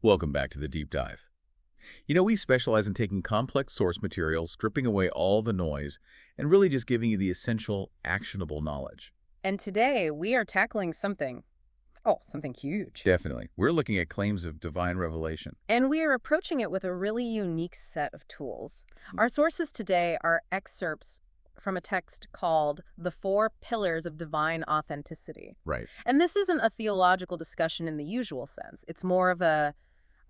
Welcome back to the deep dive. We specialize in taking complex source materials, stripping away all the noise, and really just giving you the essential, actionable knowledge. And today we are tackling something huge. Definitely. We're looking at claims of divine revelation. And we are approaching it with a really unique set of tools. Our sources today are excerpts from a text called The Four Pillars of Divine Authenticity. Right. And this isn't a theological discussion in the usual sense. It's more of a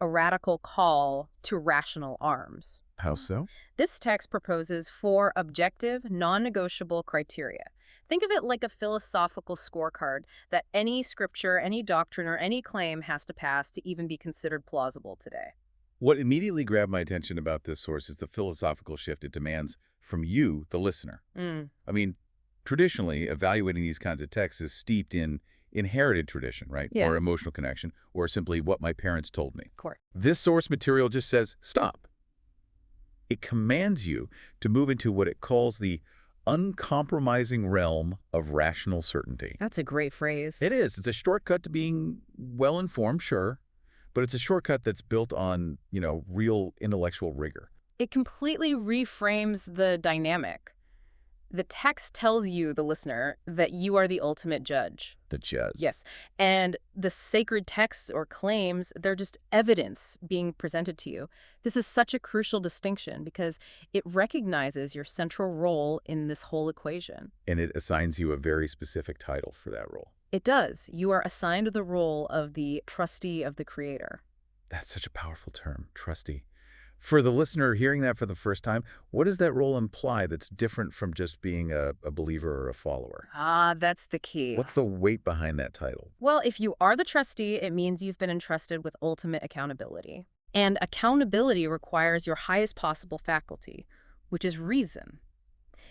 radical call to rational arms. How so? This text proposes four objective, non-negotiable criteria. Think of it like a philosophical scorecard that any scripture, any doctrine, or any claim has to pass to even be considered plausible today. What immediately grabbed my attention about this source is the philosophical shift it demands from you, the listener. Mm, I mean, traditionally, evaluating these kinds of texts is steeped in inherited tradition, right? Yeah. Or emotional connection, or simply what my parents told me. of course. This source material just says, stop. It commands you to move into what it calls the uncompromising realm of rational certainty. That's a great phrase. It is. It's a shortcut to being well-informed, sure, but it's a shortcut that's built on, real intellectual rigor. It completely reframes the dynamic. The text tells you, the listener, that you are the ultimate judge. The jazz. Yes. And the sacred texts or claims, they're just evidence being presented to you. This is such a crucial distinction because it recognizes your central role in this whole equation. And it assigns you a very specific title for that role. It does. You are assigned the role of the trustee of the Creator. That's such a powerful term, trustee. For the listener hearing that for the first time, what does that role imply that's different from just being a believer or a follower? Ah, that's the key. What's the weight behind that title? Well, if you are the trustee, it means you've been entrusted with ultimate accountability. And accountability requires your highest possible faculty, which is reason.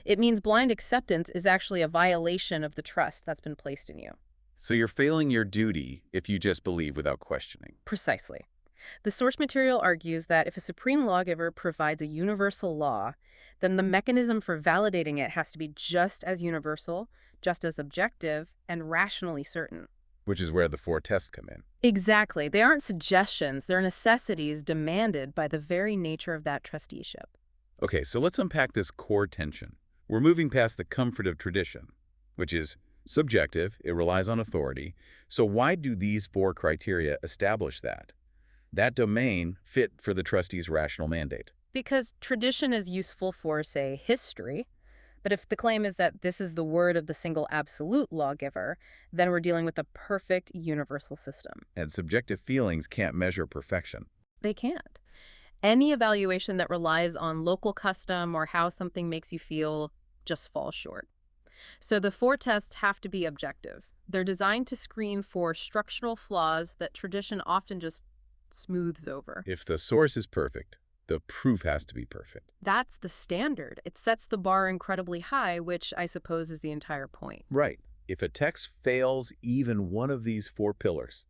It means blind acceptance is actually a violation of the trust that's been placed in you. So you're failing your duty if you just believe without questioning. Precisely. The source material argues that if a supreme lawgiver provides a universal law, then the mechanism for validating it has to be just as universal, just as objective, and rationally certain. Which is where the four tests come in. Exactly. They aren't suggestions, they're necessities demanded by the very nature of that trusteeship. Okay, so let's unpack this core tension. We're moving past the comfort of tradition, which is subjective, it relies on authority. So why do these four criteria establish that domain fit for the trustee's rational mandate? Because tradition is useful for, say, history, but if the claim is that this is the word of the single absolute lawgiver, then we're dealing with a perfect universal system. And subjective feelings can't measure perfection. They can't. Any evaluation that relies on local custom or how something makes you feel just falls short. So the four tests have to be objective. They're designed to screen for structural flaws that tradition often just smooths over. If the source is perfect, the proof has to be perfect. That's the standard. It sets the bar incredibly high, which I suppose is the entire point. Right. If a text fails even one of these four pillars,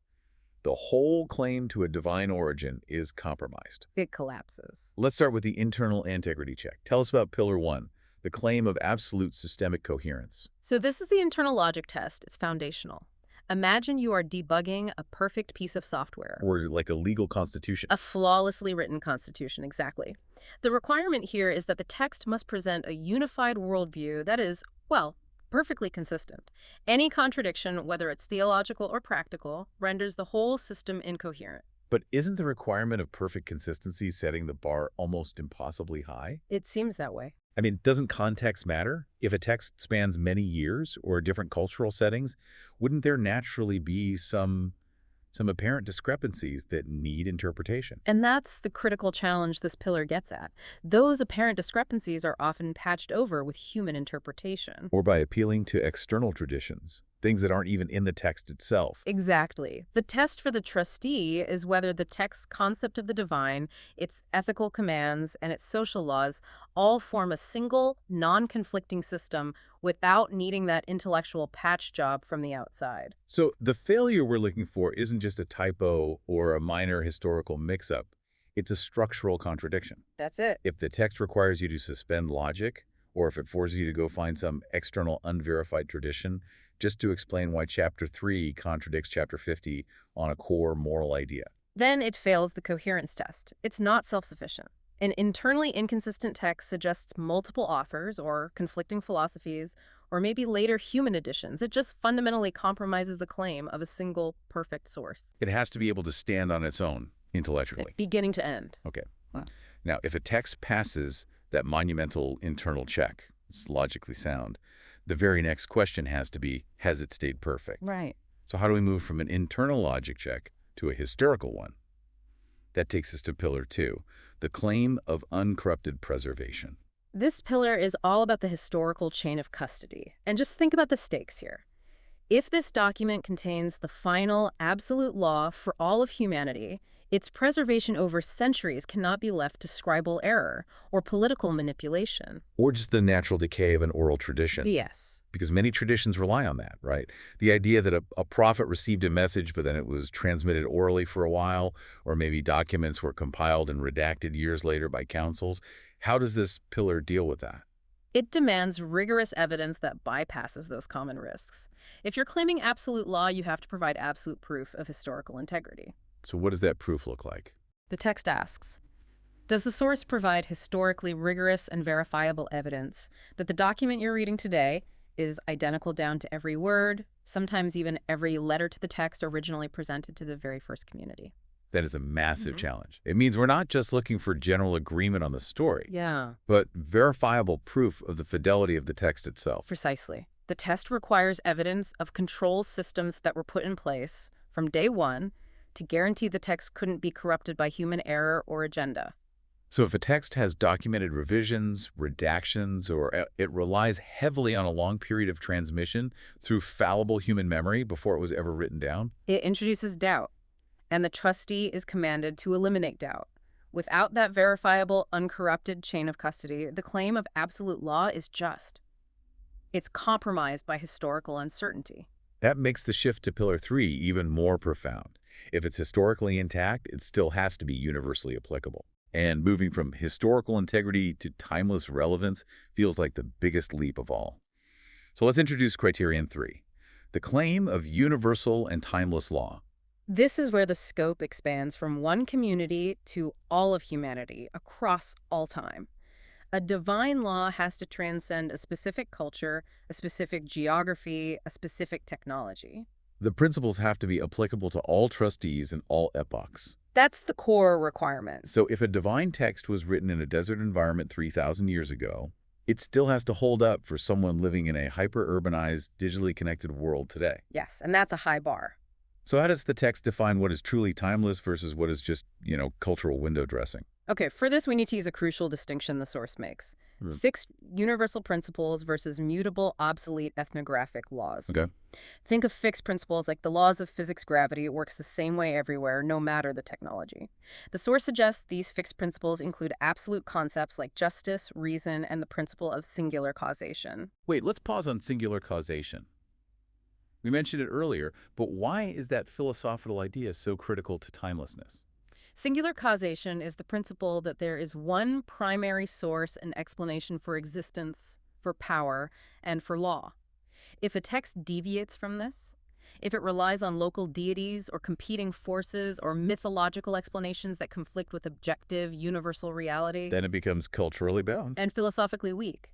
the whole claim to a divine origin is compromised. It collapses. Let's start with the internal integrity check. Tell us about Pillar 1, the claim of absolute systemic coherence. So this is the internal logic test. It's foundational. Imagine you are debugging a perfect piece of software. Or like a legal constitution. A flawlessly written constitution, exactly. The requirement here is that the text must present a unified worldview that is, well, perfectly consistent. Any contradiction, whether it's theological or practical, renders the whole system incoherent. But isn't the requirement of perfect consistency setting the bar almost impossibly high? It seems that way. I mean, doesn't context matter? If a text spans many years or different cultural settings, wouldn't there naturally be some apparent discrepancies that need interpretation? And that's the critical challenge this pillar gets at. Those apparent discrepancies are often patched over with human interpretation. Or by appealing to external traditions, things that aren't even in the text itself. Exactly. The test for the trustee is whether the text's concept of the divine, its ethical commands, and its social laws all form a single, non-conflicting system without needing that intellectual patch job from the outside. So the failure we're looking for isn't just a typo or a minor historical mix-up. It's a structural contradiction. That's it. If the text requires you to suspend logic, or if it forces you to go find some external unverified tradition just to explain why Chapter 3 contradicts Chapter 50 on a core moral idea. Then it fails the coherence test. It's not self-sufficient. An internally inconsistent text suggests multiple authors or conflicting philosophies or maybe later human additions. It just fundamentally compromises the claim of a single perfect source, It has to be able to stand on its own intellectually. beginning to end. Okay. Wow. Now, if a text passes that monumental internal check, it's logically sound, the very next question has to be, has it stayed perfect? Right. So how do we move from an internal logic check to a historical one? That takes us to Pillar 2, the claim of uncorrupted preservation. This pillar is all about the historical chain of custody. And just think about the stakes here. If this document contains the final absolute law for all of humanity, its preservation over centuries cannot be left to scribal error or political manipulation. Or just the natural decay of an oral tradition. Yes. Because many traditions rely on that, right? The idea that a prophet received a message, but then it was transmitted orally for a while, or maybe documents were compiled and redacted years later by councils. How does this pillar deal with that? It demands rigorous evidence that bypasses those common risks. If you're claiming absolute law, you have to provide absolute proof of historical integrity. So what does that proof look like? The text asks, does the source provide historically rigorous and verifiable evidence that the document you're reading today is identical down to every word, sometimes even every letter to the text originally presented to the very first community? That is a massive challenge. It means we're not just looking for general agreement on the story, Yeah, but verifiable proof of the fidelity of the text itself. precisely. The test requires evidence of control systems that were put in place from day one to guarantee the text couldn't be corrupted by human error or agenda. So if a text has documented revisions, redactions, or it relies heavily on a long period of transmission through fallible human memory before it was ever written down, It introduces doubt, and the trustee is commanded to eliminate doubt. Without that verifiable, uncorrupted chain of custody, the claim of absolute law is just. It's compromised by historical uncertainty. that makes the shift to Pillar 3 even more profound. If it's historically intact, it still has to be universally applicable. And moving from historical integrity to timeless relevance feels like the biggest leap of all. So let's introduce criterion 3, the claim of universal and timeless law. This is where the scope expands from one community to all of humanity across all time. A divine law has to transcend a specific culture, a specific geography, a specific technology. The principles have to be applicable to all trustees in all epochs. That's the core requirement. So if a divine text was written in a desert environment 3,000 years ago, it still has to hold up for someone living in a hyper-urbanized, digitally connected world today. Yes, and that's a high bar. So how does the text define what is truly timeless versus what is just, cultural window dressing? Okay, for this, we need to use a crucial distinction the source makes. Fixed universal principles versus mutable, obsolete ethnographic laws. Okay. Think of fixed principles like the laws of physics gravity. It works the same way everywhere, no matter the technology. The source suggests these fixed principles include absolute concepts like justice, reason, and the principle of singular causation. Wait, let's pause on singular causation. We mentioned it earlier, but why is that philosophical idea so critical to timelessness? Singular causation is the principle that there is one primary source and explanation for existence, for power, and for law. If a text deviates from this, if it relies on local deities or competing forces or mythological explanations that conflict with objective, universal reality, Then it becomes culturally bound. and philosophically weak.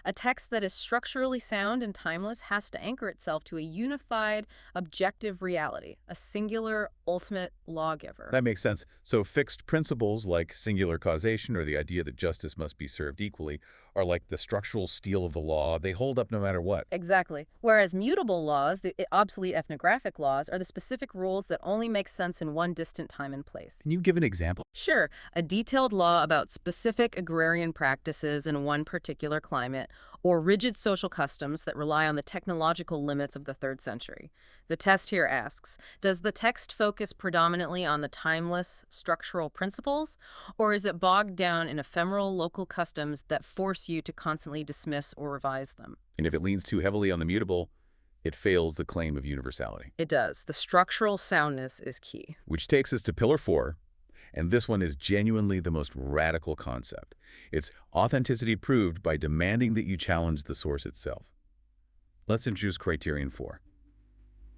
A text that is structurally sound and timeless has to anchor itself to a unified, objective reality, a singular, ultimate lawgiver. That makes sense. So fixed principles like singular causation or the idea that justice must be served equally are like the structural steel of the law. They hold up no matter what. Exactly. Whereas mutable laws, the obsolete ethnographic laws, are the specific rules that only make sense in one distant time and place. Can you give an example? Sure, a detailed law about specific agrarian practices in one particular climate, or rigid social customs that rely on the technological limits of the 3rd century. The test here asks, does the text focus predominantly on the timeless, structural principles, or is it bogged down in ephemeral local customs that force you to constantly dismiss or revise them? And if it leans too heavily on the mutable, it fails the claim of universality. It does. The structural soundness is key. Which takes us to Pillar 4, and this one is genuinely the most radical concept. It's authenticity proved by demanding that you challenge the source itself. Let's introduce criterion 4.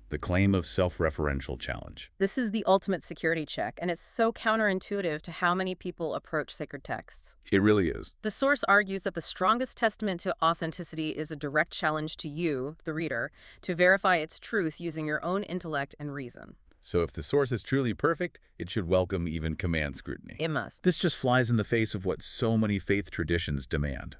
the claim of self-referential challenge. This is the ultimate security check, and it's so counterintuitive to how many people approach sacred texts. It really is. The source argues that the strongest testament to authenticity is a direct challenge to you, the reader, to verify its truth using your own intellect and reason. So if the source is truly perfect, it should welcome even command scrutiny. It must. This just flies in the face of what so many faith traditions demand,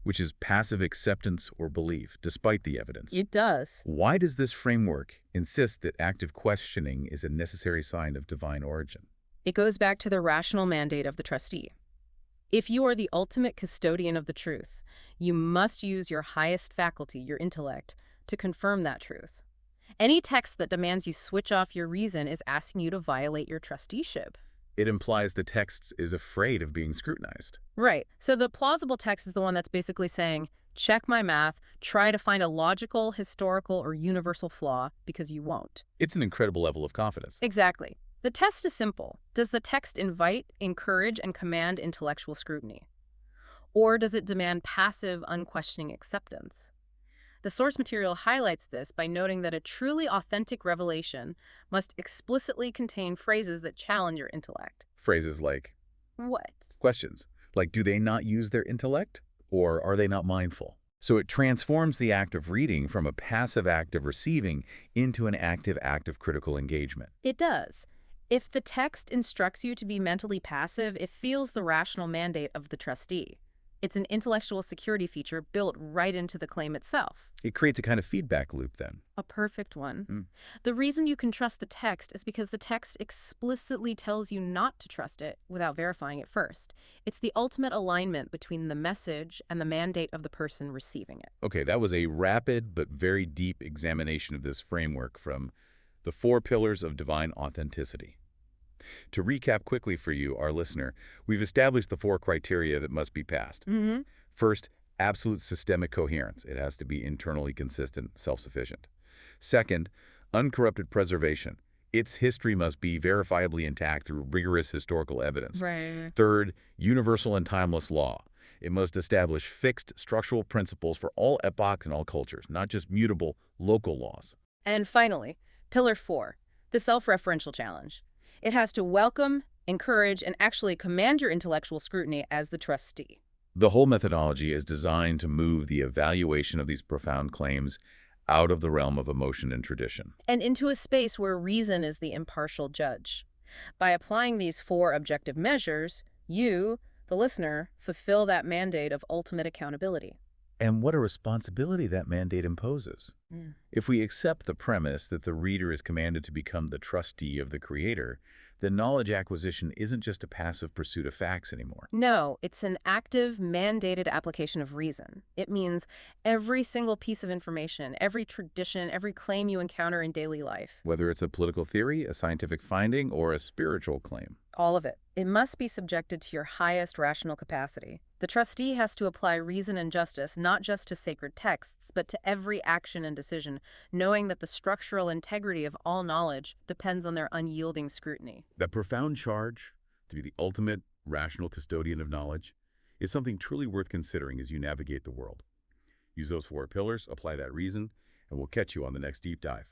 which is passive acceptance or belief, despite the evidence. It does. Why does this framework insist that active questioning is a necessary sign of divine origin? It goes back to the rational mandate of the trustee. If you are the ultimate custodian of the truth, you must use your highest faculty, your intellect, to confirm that truth. Any text that demands you switch off your reason is asking you to violate your trusteeship. It implies the text is afraid of being scrutinized. Right. So the plausible text is the one that's basically saying, check my math, try to find a logical, historical, or universal flaw, because you won't. It's an incredible level of confidence. Exactly. The test is simple. Does the text invite, encourage, and command intellectual scrutiny? Or does it demand passive, unquestioning acceptance? The source material highlights this by noting that a truly authentic revelation must explicitly contain phrases that challenge your intellect. Phrases like, What? questions, like, do they not use their intellect? Or are they not mindful? So it transforms the act of reading from a passive act of receiving into an active act of critical engagement. It does. If the text instructs you to be mentally passive, it feels the rational mandate of the trustee. It's an intellectual security feature built right into the claim itself. It creates a kind of feedback loop then. A perfect one. Mm. The reason you can trust the text is because the text explicitly tells you not to trust it without verifying it first. It's the ultimate alignment between the message and the mandate of the person receiving it. Okay, that was a rapid but very deep examination of this framework from the 4 pillars of divine authenticity. To recap quickly for you, our listener, we've established the 4 criteria that must be passed. First, absolute systemic coherence. It has to be internally consistent, self-sufficient. Second, uncorrupted preservation. Its history must be verifiably intact through rigorous historical evidence. Right. Third, universal and timeless law. It must establish fixed structural principles for all epochs and all cultures, not just mutable local laws. And finally, Pillar 4, the self-referential challenge. It has to welcome, encourage, and actually command your intellectual scrutiny as the trustee. The whole methodology is designed to move the evaluation of these profound claims out of the realm of emotion and tradition. And into a space where reason is the impartial judge. By applying these 4 objective measures, you, the listener, fulfill that mandate of ultimate accountability. And what a responsibility that mandate imposes. If we accept the premise that the reader is commanded to become the trustee of the creator, then knowledge acquisition isn't just a passive pursuit of facts anymore. No, it's an active, mandated application of reason. It means every single piece of information, every tradition, every claim you encounter in daily life. Whether it's a political theory, a scientific finding, or a spiritual claim. All of it. It must be subjected to your highest rational capacity. The trustee has to apply reason and justice not just to sacred texts, but to every action and decision, knowing that the structural integrity of all knowledge depends on their unyielding scrutiny. That profound charge to be the ultimate rational custodian of knowledge is something truly worth considering as you navigate the world. Use those 4 pillars, apply that reason, and we'll catch you on the next deep dive.